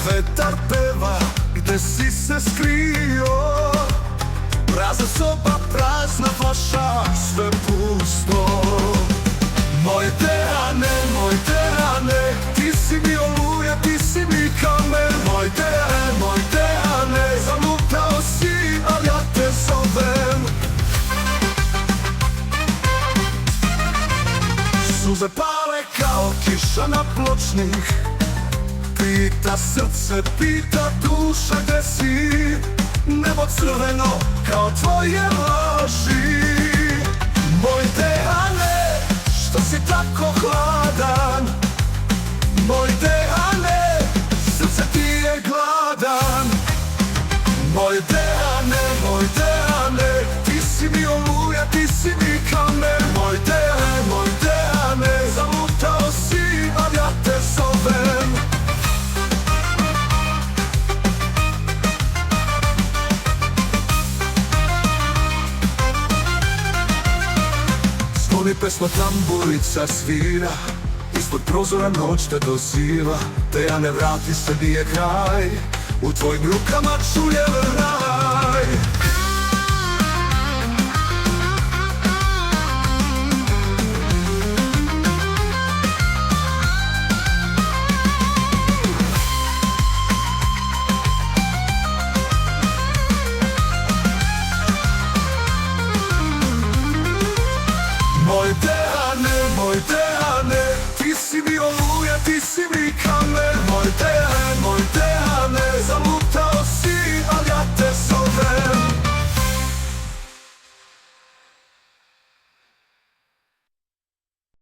vetar peva, gde si se skrio. Prazna soba, prazna flaša, sve pusto. Moj Dejane, ti si mi oluja, ti si mi kamen. Moj Dejane, zalutao si, al ja te zovem. Suze pale kao kiša na pločnik, pita srce, pita duša gde si. Nebo crveno kao tvoje laži. Moj Dejane, što si tako hladan? Moj Dejane, srce ti je gladan. Moj Dejane, ti si mi oluja, ti si mi kamen. Moj Dejane, zalutao si, al ja te zovem. Zvoni pesma, tamburica svira, ispod prozora noć te doziva. Dejane, vrati se, nije kraj, u tvojim rukama čujem raj.